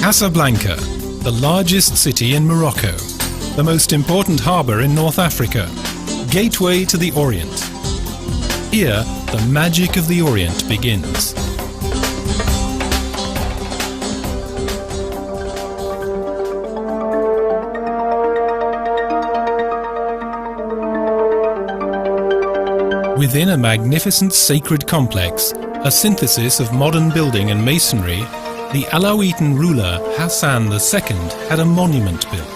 Casablanca, the largest city in Morocco, the most important harbour in North Africa, gateway to the Orient. Here, the magic of the Orient begins. Within a magnificent sacred complex, a synthesis of modern building and masonry, the Alawitan ruler Hassan II had a monument built.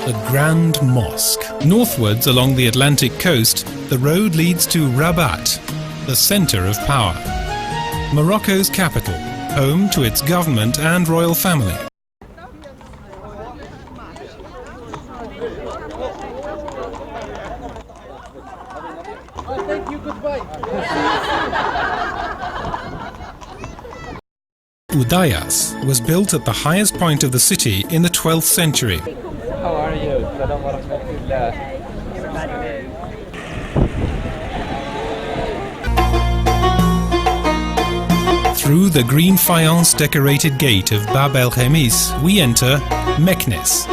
The Grand Mosque. Northwards along the Atlantic coast, the road leads to Rabat, the centre of power. Morocco's capital, home to its government and royal family. Udayas was built at the highest point of the city in the 12th century. How are you? Through the green faience decorated gate of Bab el Khemis, we enter Meknes.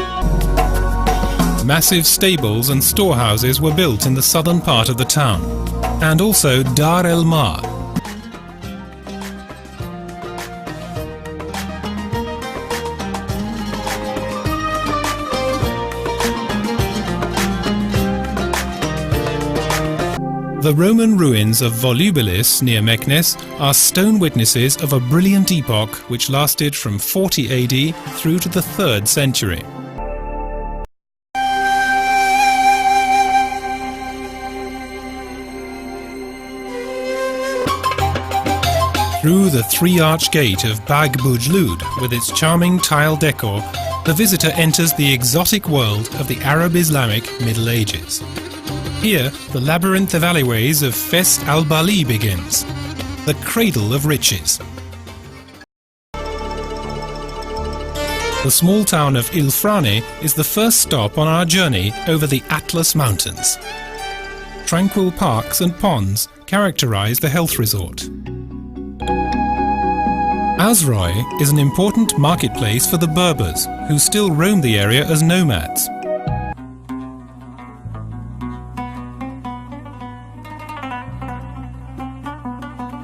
Massive stables and storehouses were built in the southern part of the town, and also Dar el Mar. The Roman ruins of Volubilis near Meknes are stone witnesses of a brilliant epoch which lasted from 40 AD through to the 3rd century. Through the three-arch gate of Bag Boujloud, with its charming tile decor, the visitor enters the exotic world of the Arab-Islamic Middle Ages. Here, the labyrinth of alleyways of Fes al-Bali begins, the cradle of riches. The small town of Il Frane is the first stop on our journey over the Atlas Mountains. Tranquil parks and ponds characterize the health resort. Azroy is an important marketplace for the Berbers, who still roam the area as nomads.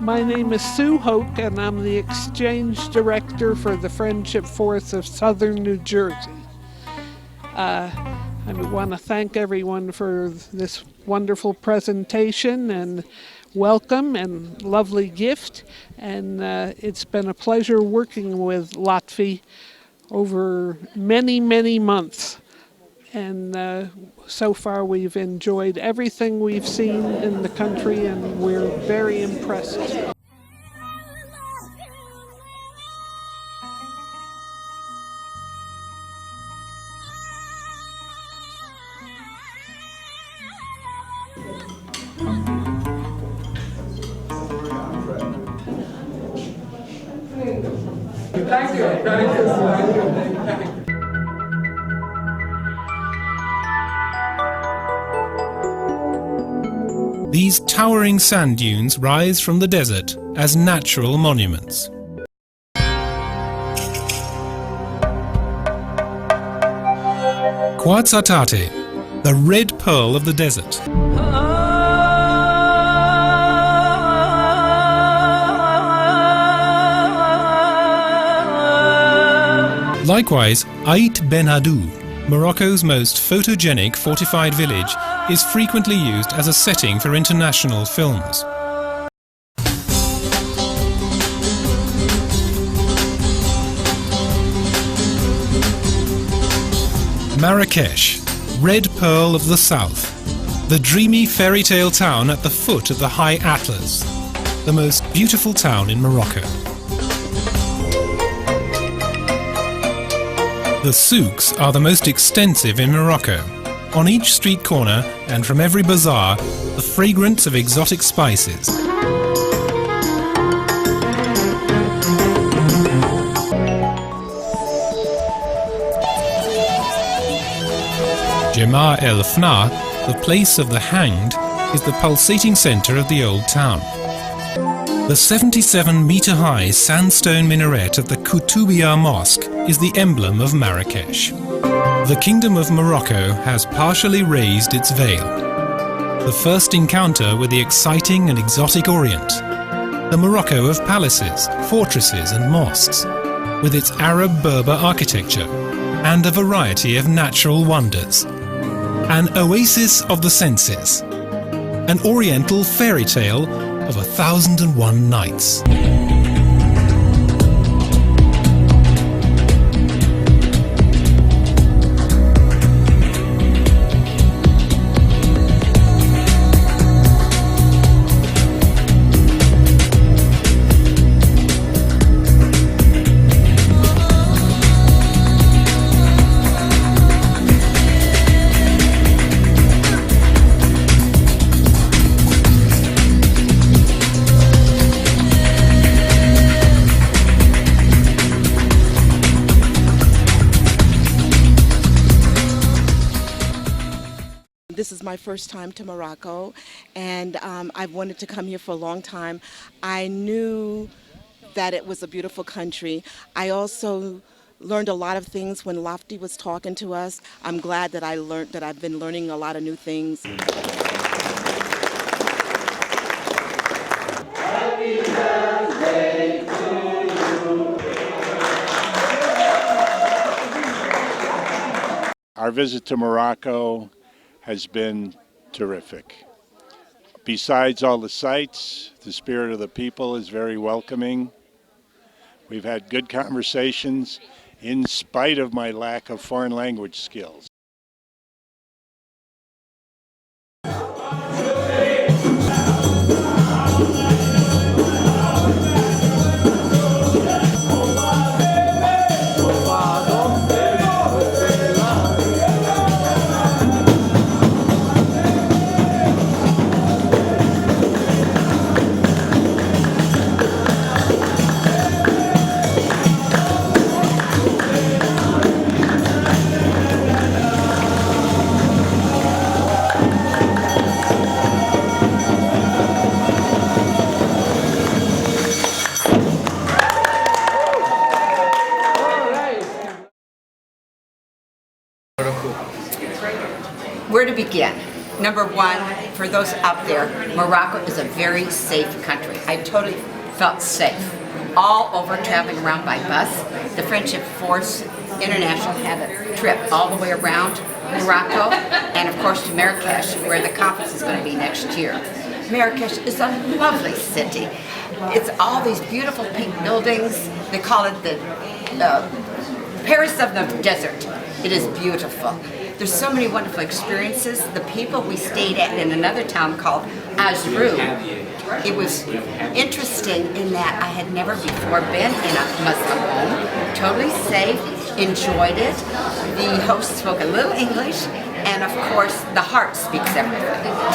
My name is Sue Hoke, and I'm the Exchange Director for the Friendship Force of Southern New Jersey. I want to thank everyone for this wonderful presentation and welcome and lovely gift. And it's been a pleasure working with Lotfi over many, many months. And so far we've enjoyed everything we've seen in the country, and we're very impressed. Thank you. These towering sand dunes rise from the desert as natural monuments. Ouarzazate, the red pearl of the desert. Likewise, Ait Ben Haddou, Morocco's most photogenic fortified village, is frequently used as a setting for international films. Marrakesh, red pearl of the south, the dreamy fairy tale town at the foot of the High Atlas, the most beautiful town in Morocco. The souks are the most extensive in Morocco. On each street corner and from every bazaar, the fragrance of exotic spices. Jemaa el Fna, the place of the hanged, is the pulsating centre of the old town. The 77-meter-high sandstone minaret of the Koutoubia Mosque is the emblem of Marrakesh. The Kingdom of Morocco has partially raised its veil. The first encounter with the exciting and exotic Orient. The Morocco of palaces, fortresses and mosques, with its Arab-Berber architecture and a variety of natural wonders. An oasis of the senses. An oriental fairy tale of 1001 Nights. This is my first time to Morocco, and I've wanted to come here for a long time. I knew that it was a beautiful country. I also learned a lot of things when Lofty was talking to us. I'm glad that I've been learning a lot of new things. Our visit to Morocco has been terrific. Besides all the sights, the spirit of the people is very welcoming. We've had good conversations in spite of my lack of foreign language skills. Where to begin? Number one, for those out there, Morocco is a very safe country. I totally felt safe. All over traveling around by bus. The Friendship Force International had a trip all the way around Morocco and of course to Marrakesh, where the conference is going to be next year. Marrakesh is a lovely city. It's all these beautiful pink buildings. They call it the Paris of the desert. It is beautiful. There's so many wonderful experiences. The people we stayed at in another town called Azrou. It was interesting in that I had never before been in a Muslim home. Totally safe, enjoyed it. The host spoke a little English, and of course the heart speaks everything.